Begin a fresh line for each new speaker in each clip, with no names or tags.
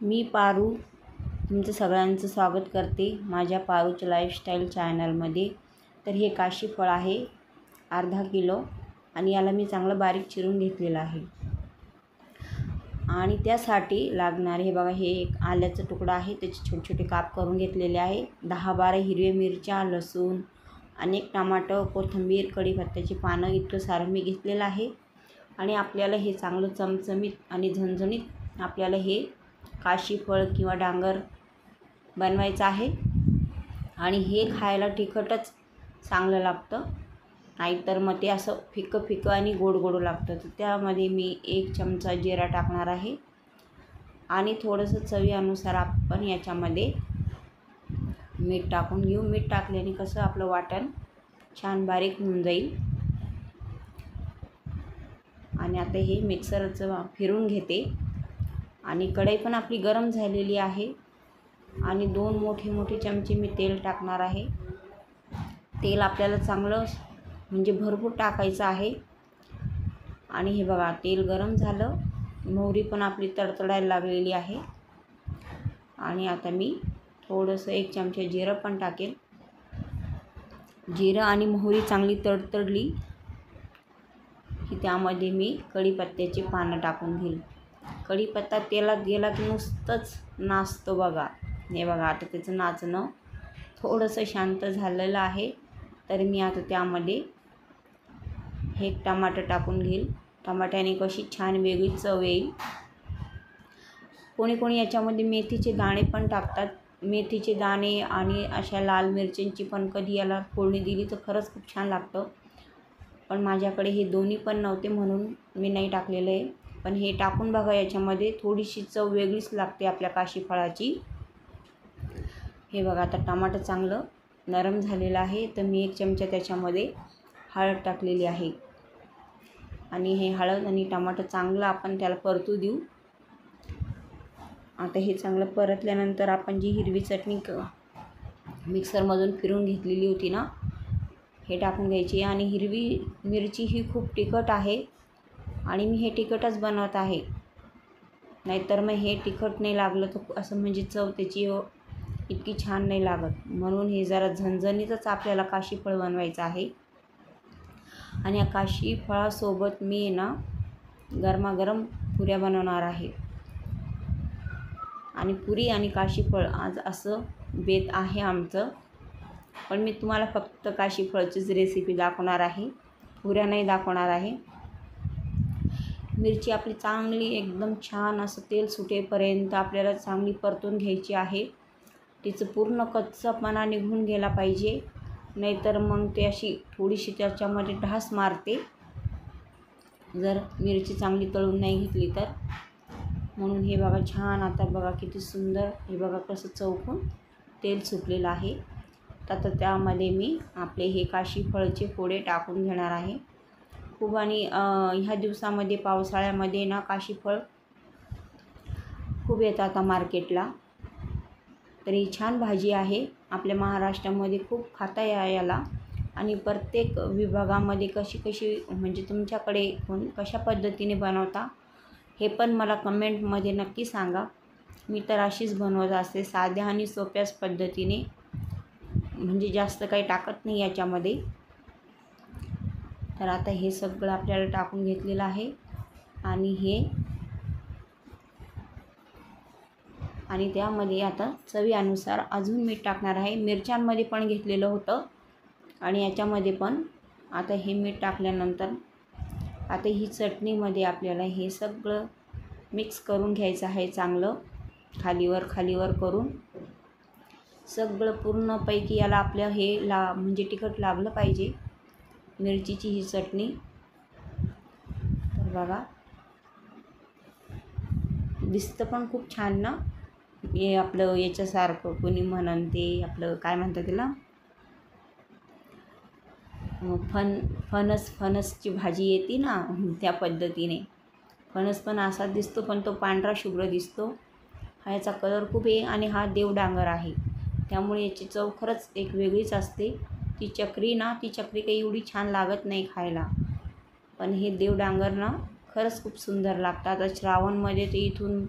मी पारू तुमचं सगळ्यांचं स्वागत करते माझ्या पारूच्या लाईफस्टाईल चॅनलमध्ये। तर हे काशी फळ आहे अर्धा किलो आणि याला मी चांगलं बारीक चिरून घेतलेलं आहे। आणि त्यासाठी लागणारे हे बघा, हे एक आल्याचा तुकडा आहे, त्याचे छोटे छोटे काप करून घेतलेले आहे। 10-12 हिरव्या मिरच्या, लसूण, अनेक टमाटर, कोथिंबीर, कढीपत्त्याची पानं इतकं सारं मी घेतलेलं आहे। आणि आपल्याला हे चांगलं चमचमीत आणि झणझणीत आपल्याला हे काशी फळ किंवा डांगर बनवायचं आहे। आणि हे खायला तिखटच चांगलं लागतं, नाहीतर मग ते असं फिकं फिकं आणि गोड गोड लागतं। तर त्यामध्ये मी 1 चमचा जिरा टाकणार आहे आणि थोडंसं चवीनुसार आपण याच्यामध्ये मीठ टाकून घेऊ। मीठ टाकल्याने कसं आपलं वाटण छान बारीक होऊन जाईल। आणि आता हे मिक्सरचं फिरून घेते आणि कढई पण आपली गरम झालेली आहे आणि 2 मोठे मोठे चमचे मी तेल टाकणार आहे। तेल आपल्याला चांगलं म्हणजे भरपूर टाकायचं आहे। आणि हे बघा, तेल गरम झालं, मोहरी पण आपली तडतडायला लागलेली आहे। आणि आता मी थोडंसं 1 चमचा जिरं पण टाकेल। जिरं आणि मोहरी चांगली तडतडली की त्यामध्ये मी कढीपत्त्याची पानं टाकून घेईल। कढीपत्ता तेलात गेला की नुसतंच नाचतो बघा। हे बघा, आता त्याचं नाचणं थोडंसं शांत झालेलं आहे। तर मी आता त्यामध्ये हे टमाटर टाकून घेईल। टमाट्याने कशी छान वेगळी चव येईल। कोणी कोणी याच्यामध्ये मेथीचे दाणे पण टाकतात। मेथीचे दाणे आणि अशा लाल मिरच्यांची पण कधी याला फोडणी दिली तर खरंच खूप छान लागतं। पण माझ्याकडे हे दोन्ही पण नव्हते म्हणून मी नाही टाकलेलं आहे। पण हे टाकून बघा, याच्यामध्ये थोडीशी चव वेगळीच लागते आपल्या काशी फळाची। हे बघा, आता टमाटर चांगलं नरम झालेलं आहे, तर मी 1 चमचा त्याच्यामध्ये हळद टाकलेली आहे। आणि हे हळद आणि टमाटर चांगलं आपण त्याला परतू देऊ। आता हे चांगलं परतल्यानंतर आपण जी हिरवी चटणी मिक्सरमधून फिरून घेतलेली होती ना, हे टाकून घ्यायची। आणि हिरवी मिरची ही खूप तिखट आहे आणि मी हे तिखटच बनवत आहे, नाहीतर मग हे तिखट नाही लागलं तर असं म्हणजे चव त्याची इतकी छान नाही लागत। म्हणून हे जरा झणझणीतच आपल्याला काशी फळ बनवायचं आहे। आणि या काशी फळासोबत मी ना गरमागरम पुऱ्या बनवणार आहे। आणि पुरी आणि काशी फळ आज असं बेत आहे आमचं। पण मी तुम्हाला फक्त काशी फळचीच रेसिपी दाखवणार आहे, पुऱ्या नाही दाखवणार आहे। मिरची आपली चांगली एकदम छान असं तेल सुटेपर्यंत आपल्याला चांगली परतून घ्यायची आहे। तिचं पूर्ण कच्चापणा निघून गेला पाहिजे, नाहीतर मग ते अशी थोडीशी त्याच्यामध्ये ढास मारते जर मिरची चांगली तळून नाही घेतली तर। म्हणून हे बघा, छान आता बघा किती सुंदर, हे बघा कसं चौकून तेल सुटलेलं आहे। तर त्यामध्ये मी आपले हे काशी फळचे फोडे टाकून घेणार आहे खूप। आणि ह्या दिवसामध्ये पावसाळ्यामध्ये ना काशी फळ खूप येतात आता मार्केटला। तर ही छान भाजी आहे, आपल्या महाराष्ट्रामध्ये खूप खाता याला। आणि प्रत्येक विभागामध्ये कशी कशी म्हणजे तुमच्याकडे कशा पद्धतीने बनवता हे पण मला कमेंटमध्ये नक्की सांगा। मी तर अशीच बनवत असते, साध्या आणि सोप्याच पद्धतीने, म्हणजे जास्त काही टाकत नाही याच्यामध्ये। तर आता हे सगळं आपल्याला टाकून घेतलेलं आहे। आणि त्यामध्ये आता चवीनुसार अजून मीठ टाकणार आहे। मिरच्यांमध्ये पण घेतलेलं होतं आणि याच्यामध्ये पण आता हे मीठ टाकल्यानंतर आता ही चटणीमध्ये आपल्याला हे सगळं मिक्स करून घ्यायचं आहे। चांगलं खालीवर खालीवर करून सगळं पूर्णपैकी याला आपलं हे म्हणजे तिखट लागलं पाहिजे मिरचीची ही चटणी। तर बघा, दिसतं पण खूप छान ना, हे आपलं याच्यासारखं कोणी म्हणन ते आपलं काय म्हणतात त्याला, फणसची भाजी येते ना त्या पद्धतीने। फणस पण असा दिसतो, पण तो पांढरा शुभ्र दिसतो। हा याचा कलर खूप आहे आणि हा देवडांगर आहे, त्यामुळे याची चव खरंच एक वेगळीच असते। ती चक्री काही एवढी छान लागत नाही खायला, पण हे देवडांगर ना खरंच खूप सुंदर लागतात। आता श्रावणमध्ये ते इथून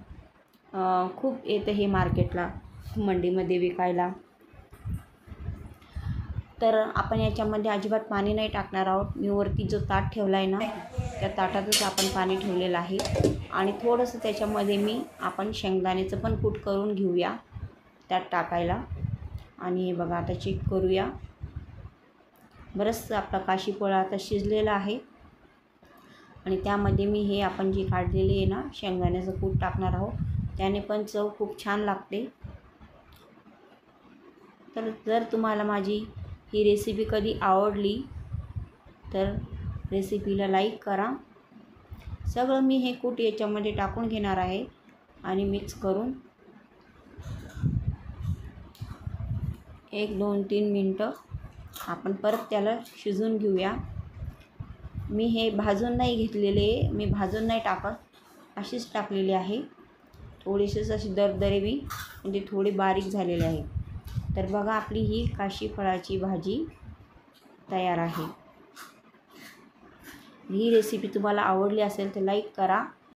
खूप येतं हे मार्केटला, मंडीमध्ये विकायला. तर आपण याच्यामध्ये अजिबात पाणी नाही टाकणार आहोत. मी वरती जो ताट ठेवला आहे ना, त्या ताटातच आपण पाणी ठेवलेलं आहे. आणि थोडंसं त्याच्यामध्ये आपण शेंगदाण्याचं पण कूट करून घेऊया त्यात टाकायला. आणि हे बघा, आता चेक करूया. बरंचसं आपला काशीफळ आता शिजलेला आहे. आणि त्यामध्ये मी हे आपण जे काढलेले आहे ना शेंगदाण्याचं कूट टाकणार आहोत. त्याने पण चव खूप छान लागते. तर जर तुम्हाला माझी ही रेसिपी कधी आवडली तर रेसिपीला लाईक करा. सगळं मी हे कूट याच्यामध्ये टाकून घेणार आहे आणि मिक्स करून 1, 2, 3 मिनटं आपण परत त्याला शिजवून घेऊया. मी हे भाजून नाही घेतलेले, मी भाजून नाही टाकत, अशीच टाकलेली आहे. थोडीशीच अशी दरदरेवी, म्हणजे थोडी बारीक झालेली आहे. तर बघा, आपली ही काशीफळाची भाजी तयार आहे. ही रेसिपी तुम्हाला आवडली असेल तर लाईक करा.